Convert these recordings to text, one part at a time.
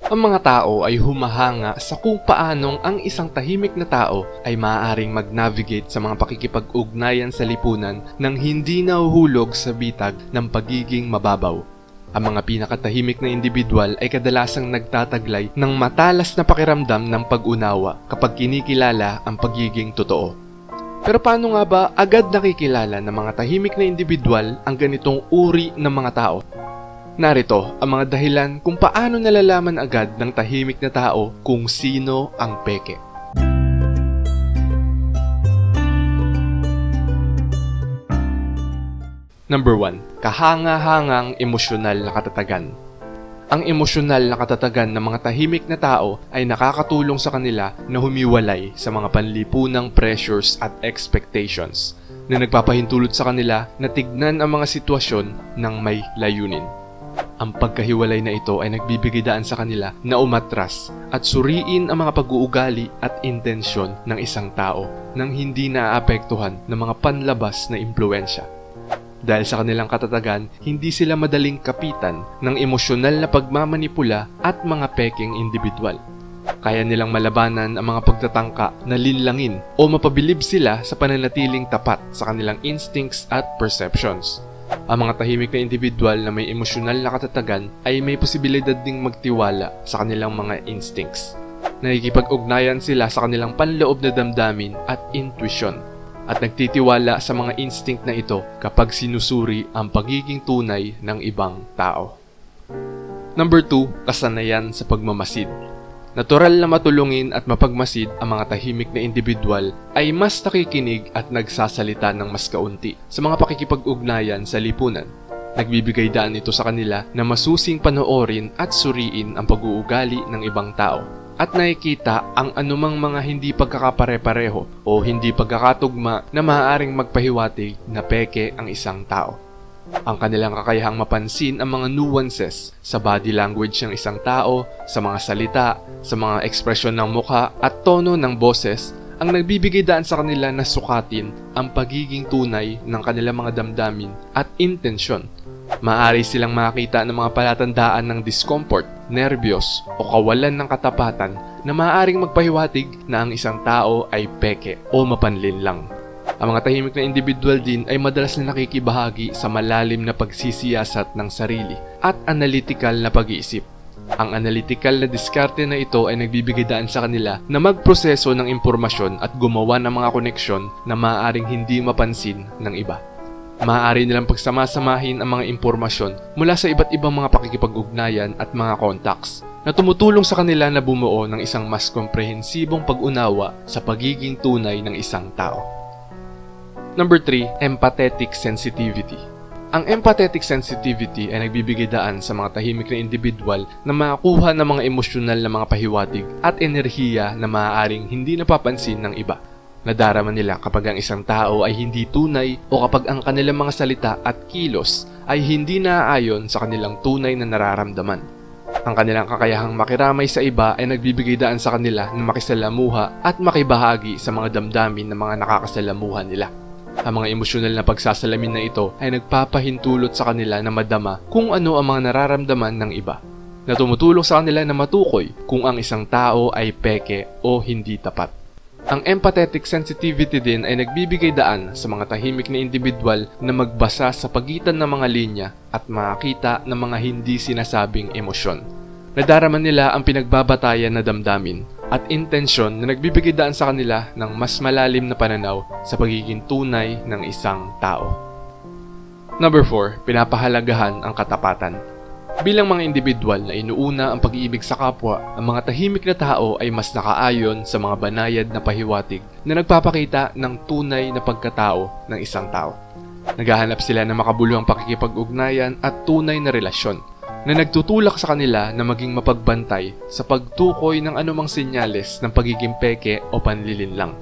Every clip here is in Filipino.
Ang mga tao ay humahanga sa kung paanong ang isang tahimik na tao ay maaaring mag-navigate sa mga pakikipag-ugnayan sa lipunan nang hindi nahuhulog sa bitag ng pagiging mababaw. Ang mga pinakatahimik na individual ay kadalasang nagtataglay ng matalas na pakiramdam ng pag-unawa kapag kinikilala ang pagiging totoo. Pero paano nga ba agad nakikilala ng mga tahimik na individual ang ganitong uri ng mga tao? Narito ang mga dahilan kung paano nalalaman agad ng tahimik na tao kung sino ang peke. Number 1. Kahanga-hangang emosyonal na katatagan. Ang emosyonal na katatagan ng mga tahimik na tao ay nakakatulong sa kanila na humiwalay sa mga panlipunang pressures at expectations na nagpapahintulot sa kanila na tignan ang mga sitwasyon ng may layunin. Ang pagkahiwalay na ito ay nagbibigay daan sa kanila na umatras at suriin ang mga pag-uugali at intensyon ng isang tao nang hindi naaapektuhan ng mga panlabas na impluensya. Dahil sa kanilang katatagan, hindi sila madaling kapitan ng emosyonal na pagmamanipula at mga peking individual. Kaya nilang malabanan ang mga pagtatangka na linlangin o mapabilib sila sa pananatiling tapat sa kanilang instincts at perceptions. Ang mga tahimik na individual na may emosyonal na katatagan ay may posibilidad ding magtiwala sa kanilang mga instincts. Nakikipag-ugnayan sila sa kanilang panloob na damdamin at intuition at nagtitiwala sa mga instinct na ito kapag sinusuri ang pagiging tunay ng ibang tao. Number 2. Kasanayan sa pagmamasid. Natural na matulungin at mapagmasid ang mga tahimik na individual ay mas nakikinig at nagsasalita ng mas kaunti sa mga pakikipag-ugnayan sa lipunan. Nagbibigay daan ito sa kanila na masusing panoorin at suriin ang pag-uugali ng ibang tao at nakikita ang anumang mga hindi pagkakapare-pareho o hindi pagkakatugma na maaaring magpahiwatig na peke ang isang tao. Ang kanilang kakayahang mapansin ang mga nuances sa body language ng isang tao, sa mga salita, sa mga ekspresyon ng mukha at tono ng boses ang nagbibigay daan sa kanila na sukatin ang pagiging tunay ng kanilang mga damdamin at intensyon. Maaari silang makita ng mga palatandaan ng discomfort, nervyos o kawalan ng katapatan na maaaring magpahiwatig na ang isang tao ay peke o mapanlin lang. Ang mga tahimik na individual din ay madalas na nakikibahagi sa malalim na pagsisiyasat ng sarili at analytical na pag-iisip. Ang analytical na diskarte na ito ay nagbibigay daan sa kanila na magproseso ng impormasyon at gumawa ng mga koneksyon na maaaring hindi mapansin ng iba. Maaari nilang pagsamasamahin ang mga impormasyon mula sa iba't ibang mga pakikipag-ugnayan at mga contacts na tumutulong sa kanila na bumuo ng isang mas komprehensibong pag-unawa sa pagiging tunay ng isang tao. Number 3. Empathetic sensitivity. Ang empathetic sensitivity ay nagbibigay daan sa mga tahimik na individual na makakuha ng mga emosyonal na mga pahiwatig at enerhiya na maaaring hindi napapansin ng iba. Nadarama nila kapag ang isang tao ay hindi tunay o kapag ang kanilang mga salita at kilos ay hindi naaayon sa kanilang tunay na nararamdaman. Ang kanilang kakayahang makiramay sa iba ay nagbibigay daan sa kanila na makisalamuha at makibahagi sa mga damdamin ng mga nakakasalamuhan nila. Ang mga emosyonal na pagsasalamin na ito ay nagpapahintulot sa kanila na madama kung ano ang mga nararamdaman ng iba, na tumutulong sa kanila na matukoy kung ang isang tao ay peke o hindi tapat. Ang empathetic sensitivity din ay nagbibigay daan sa mga tahimik na individual na magbasa sa pagitan ng mga linya at makakita ng mga hindi sinasabing emosyon. Nadarama nila ang pinagbabatayan na damdamin at intensyon na nagbibigay daan sa kanila ng mas malalim na pananaw sa pagiging tunay ng isang tao. Number 4. Pinapahalagahan ang katapatan. Bilang mga individual na inuuna ang pag-iibig sa kapwa, ang mga tahimik na tao ay mas nakaayon sa mga banayad na pahiwatig na nagpapakita ng tunay na pagkatao ng isang tao. Naghahanap sila ng makabuluhang pakikipag-ugnayan at tunay na relasyon na nagtutulak sa kanila na maging mapagbantay sa pagtukoy ng anumang senyales ng pagiging peke o panlilinlang.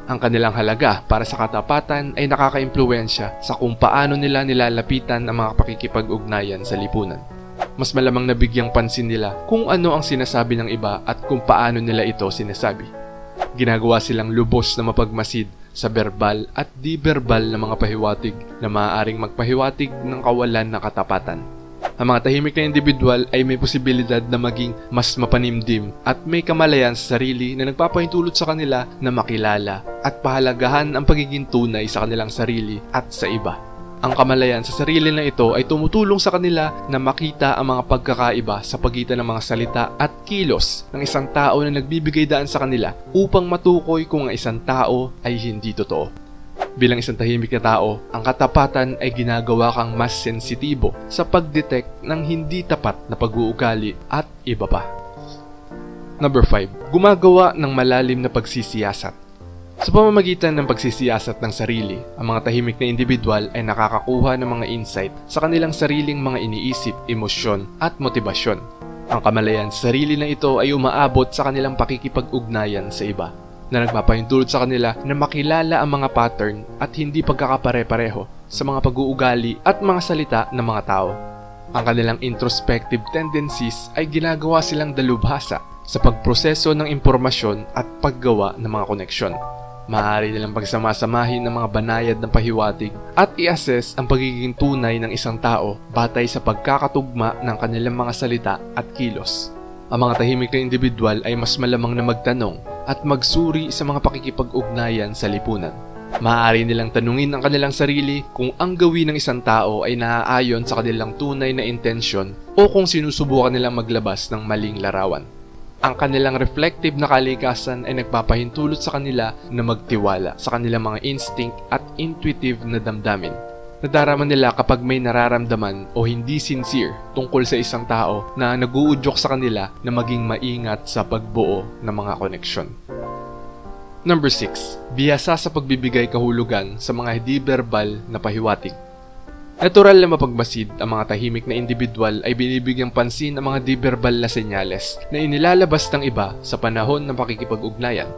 Ang kanilang halaga para sa katapatan ay nakaka-impluwensya sa kung paano nila nilalapitan ang mga pakikipag-ugnayan sa lipunan. Mas malamang nabigyang pansin nila kung ano ang sinasabi ng iba at kung paano nila ito sinasabi. Ginagawa silang lubos na mapagmasid sa verbal at di-verbal na mga pahiwatig na maaaring magpahiwatig ng kawalan ng katapatan. Ang mga tahimik na individual ay may posibilidad na maging mas mapanimdim at may kamalayan sa sarili na nagpapahintulot sa kanila na makilala at pahalagahan ang pagiging tunay sa kanilang sarili at sa iba. Ang kamalayan sa sarili na ito ay tumutulong sa kanila na makita ang mga pagkakaiba sa pagitan ng mga salita at kilos ng isang tao na nagbibigay daan sa kanila upang matukoy kung ang isang tao ay hindi totoo. Bilang isang tahimik na tao, ang katapatan ay ginagawa kang mas sensitibo sa pag-detect ng hindi tapat na pag-uugali at iba pa. Number 5. Gumagawa ng malalim na pagsisiyasat. Sa pamamagitan ng pagsisiyasat ng sarili, ang mga tahimik na individual ay nakakakuha ng mga insight sa kanilang sariling mga iniisip, emosyon at motibasyon. Ang kamalayan sa sarili na ito ay umaabot sa kanilang pakikipag-ugnayan sa iba, na nagpapahintulot sa kanila na makilala ang mga pattern at hindi pagkakapare-pareho sa mga pag-uugali at mga salita ng mga tao. Ang kanilang introspective tendencies ay ginagawa silang dalubhasa sa pagproseso ng impormasyon at paggawa ng mga koneksyon. Maaari nilang pagsamasamahin ng mga banayad ng pahiwatig at i-assess ang pagiging tunay ng isang tao batay sa pagkakatugma ng kanilang mga salita at kilos. Ang mga tahimik na individual ay mas malamang na magtanong at magsuri sa mga pakikipag-ugnayan sa lipunan. Maaari nilang tanungin ang kanilang sarili kung ang gawin ng isang tao ay naaayon sa kanilang tunay na intensyon o kung sinusubukan nilang maglabas ng maling larawan. Ang kanilang reflective na kalikasan ay nagpapahintulot sa kanila na magtiwala sa kanilang mga instinct at intuitive na damdamin. Nadarama nila kapag may nararamdaman o hindi sincere tungkol sa isang tao na naguudyok sa kanila na maging maingat sa pagbuo ng mga koneksyon. Number 6. Bihasa sa pagbibigay kahulugan sa mga hindi-verbal na pahiwatig. Natural na mapagmasid ang mga tahimik na individual ay binibigyang pansin ang mga di-verbal na senyales na inilalabas ng iba sa panahon ng pakikipag-ugnayan.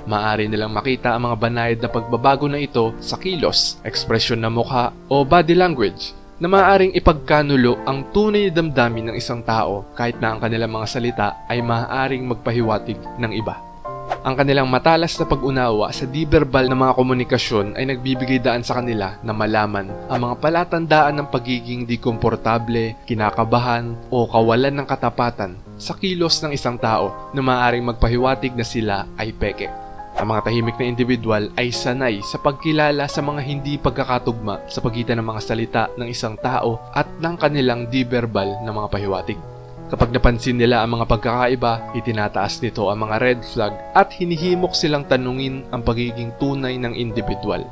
Maaari nilang makita ang mga banayad na pagbabago na ito sa kilos, ekspresyon ng mukha o body language na maaaring ipagkanulo ang tunay na damdamin ng isang tao kahit na ang kanilang mga salita ay maaaring magpahiwatig ng iba. Ang kanilang matalas na pag-unawa sa di-verbal na mga komunikasyon ay nagbibigay daan sa kanila na malaman ang mga palatandaan ng pagiging di komportable, kinakabahan o kawalan ng katapatan sa kilos ng isang tao na maaaring magpahiwatig na sila ay peke. Ang mga tahimik na individual ay sanay sa pagkilala sa mga hindi pagkakatugma sa pagitan ng mga salita ng isang tao at ng kanilang di-verbal na mga pahiwatig. Kapag napansin nila ang mga pagkakaiba, itinataas nito ang mga red flag at hinihimok silang tanungin ang pagiging tunay ng individual.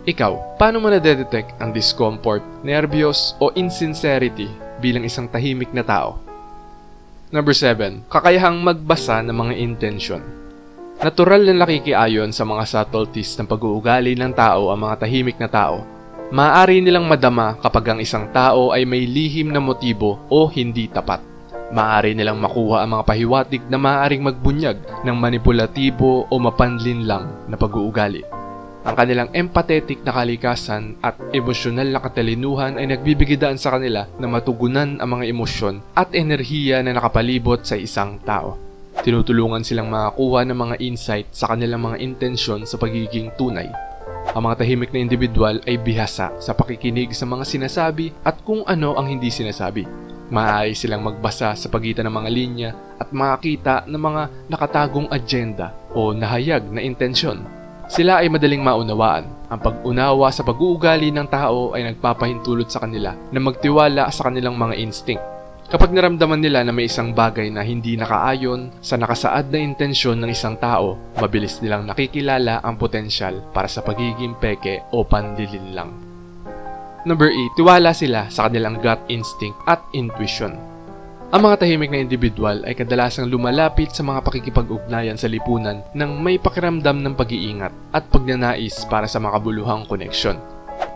Ikaw, paano mo na-detect ang discomfort, nervyos o insincerity bilang isang tahimik na tao? Number 7. Kakayahang magbasa ng mga intensyon. Natural na nakikiayon sa mga subtleties ng pag-uugali ng tao ang mga tahimik na tao. Maaari nilang madama kapag ang isang tao ay may lihim na motibo o hindi tapat. Maaari nilang makuha ang mga pahiwatig na maaaring magbunyag ng manipulatibo o mapanlinlang na pag-uugali. Ang kanilang empathetic na kalikasan at emosyonal na katalinuhan ay nagbibigay daan sa kanila na matugunan ang mga emosyon at enerhiya na nakapalibot sa isang tao. Tinutulungan silang makakuha ng mga insight sa kanilang mga intensyon sa pagiging tunay. Ang mga tahimik na individual ay bihasa sa pakikinig sa mga sinasabi at kung ano ang hindi sinasabi. Maaari silang magbasa sa pagitan ng mga linya at makakita ng mga nakatagong agenda o nahayag na intensyon. Sila ay madaling maunawaan. Ang pag-unawa sa pag-uugali ng tao ay nagpapahintulot sa kanila na magtiwala sa kanilang mga instinct. Kapag naramdaman nila na may isang bagay na hindi nakaayon sa nakasaad na intensyon ng isang tao, mabilis nilang nakikilala ang potensyal para sa pagiging peke o panlilinlang. Number 8. Tiwala sila sa kanilang gut instinct at intuition. Ang mga tahimik na individual ay kadalasang lumalapit sa mga pakikipag-ugnayan sa lipunan ng may pakiramdam ng pag-iingat at pagnanais para sa makabuluhang koneksyon.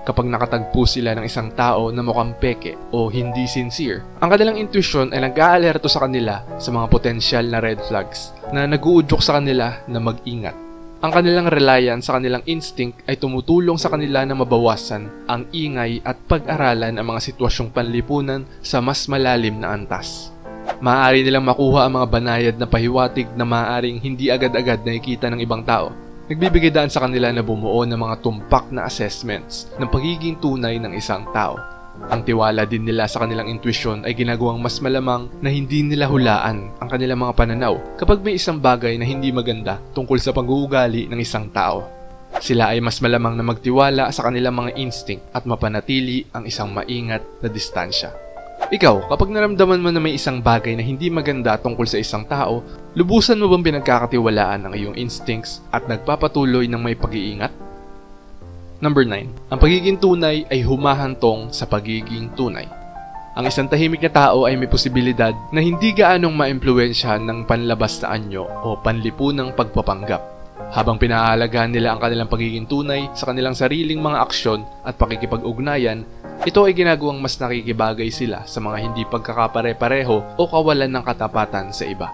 Kapag nakatagpo sila ng isang tao na mukhang peke o hindi sincere, ang kanilang intuition ay nag-aalerto sa kanila sa mga potensyal na red flags na nag-uudyok sa kanila na mag-ingat. Ang kanilang reliance sa kanilang instinct ay tumutulong sa kanila na mabawasan ang ingay at pag-aralan ang mga sitwasyong panlipunan sa mas malalim na antas. Maaari nilang makuha ang mga banayad na pahiwatig na maaaring hindi agad-agad nakikita ng ibang tao. Nagbibigay daan sa kanila na bumuo ng mga tumpak na assessments ng pagiging tunay ng isang tao. Ang tiwala din nila sa kanilang intuition ay ginagawang mas malamang na hindi nila hulaan ang kanilang mga pananaw kapag may isang bagay na hindi maganda tungkol sa pag-uugali ng isang tao. Sila ay mas malamang na magtiwala sa kanilang mga instinct at mapanatili ang isang maingat na distansya. Ikaw, kapag naramdaman mo na may isang bagay na hindi maganda tungkol sa isang tao, lubusan mo bang pinagkakatiwalaan ang iyong instincts at nagpapatuloy ng may pag-iingat? Number 9. Ang pagiging tunay ay humahantong sa pagiging tunay. Ang isang tahimik na tao ay may posibilidad na hindi gaanong maimpluwensyahan ng panlabas na anyo o panlipunang pagpapanggap. Habang pinahahalagahan nila ang kanilang pagiging tunay sa kanilang sariling mga aksyon at pakikipag-ugnayan, ito ay ginagawang mas nakikibagay sila sa mga hindi pagkakapare-pareho o kawalan ng katapatan sa iba.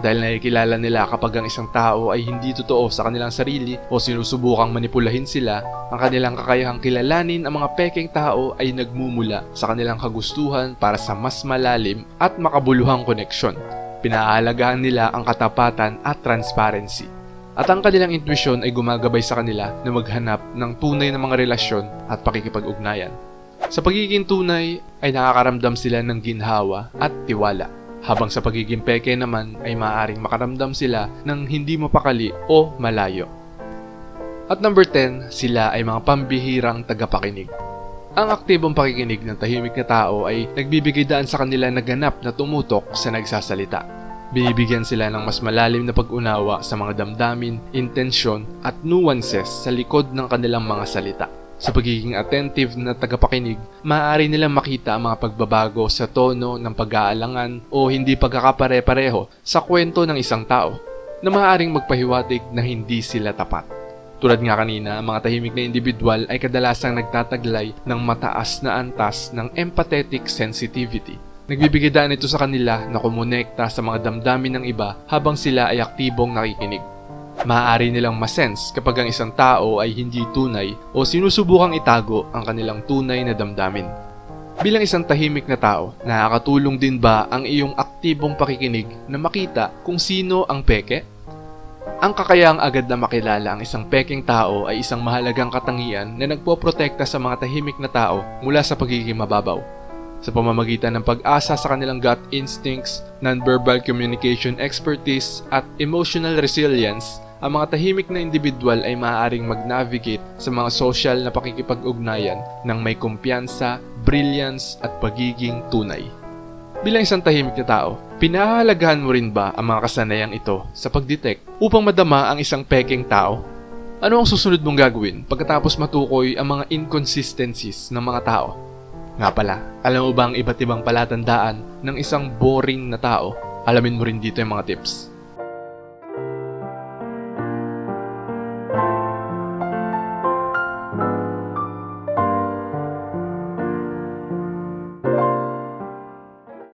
Dahil nakikilala nila kapag ang isang tao ay hindi totoo sa kanilang sarili o sinusubukang manipulahin sila, ang kanilang kakayahang kilalanin ang mga pekeng tao ay nagmumula sa kanilang kagustuhan para sa mas malalim at makabuluhang koneksyon. Pinahahalagahan nila ang katapatan at transparency. At ang kanilang intuition ay gumagabay sa kanila na maghanap ng tunay na mga relasyon at pakikipag-ugnayan. Sa pagiging tunay ay nakakaramdam sila ng ginhawa at tiwala. Habang sa pagiging peke naman ay maaaring makaramdam sila ng hindi mapakali o malayo. At number 10, sila ay mga pambihirang tagapakinig. Ang aktibong pakikinig ng tahimik na tao ay nagbibigay daan sa kanila na ganap na tumutok sa nagsasalita. Binibigyan sila ng mas malalim na pag-unawa sa mga damdamin, intensyon at nuances sa likod ng kanilang mga salita. Sa pagiging attentive na tagapakinig, maaari nilang makita ang mga pagbabago sa tono ng pag-aalangan o hindi pagkakapare-pareho sa kwento ng isang tao na maaaring magpahiwatig na hindi sila tapat. Tulad nga kanina, ang mga tahimik na individual ay kadalasang nagtataglay ng mataas na antas ng empathetic sensitivity. Nagbibigay daan ito sa kanila na kumonekta sa mga damdamin ng iba habang sila ay aktibong nakikinig. Maaari nilang masense kapag ang isang tao ay hindi tunay o sinusubukang itago ang kanilang tunay na damdamin. Bilang isang tahimik na tao, nakakatulong din ba ang iyong aktibong pakikinig na makita kung sino ang peke? Ang kakayahang agad na makilala ang isang pekeng tao ay isang mahalagang katangian na nagpoprotekta sa mga tahimik na tao mula sa pagiging mababaw. Sa pamamagitan ng pag-asa sa kanilang gut instincts, nonverbal communication expertise at emotional resilience, ang mga tahimik na individual ay maaaring mag-navigate sa mga social na pakikipag-ugnayan ng may kumpiyansa, brilliance at pagiging tunay. Bilang isang tahimik na tao, pinahahalagahan mo rin ba ang mga kasanayang ito sa pag-detect upang madama ang isang pekeng tao? Ano ang susunod mong gagawin pagkatapos matukoy ang mga inconsistencies ng mga tao? Nga pala, alam mo ba ang iba't ibang palatandaan ng isang boring na tao? Alamin mo rin dito yung mga tips.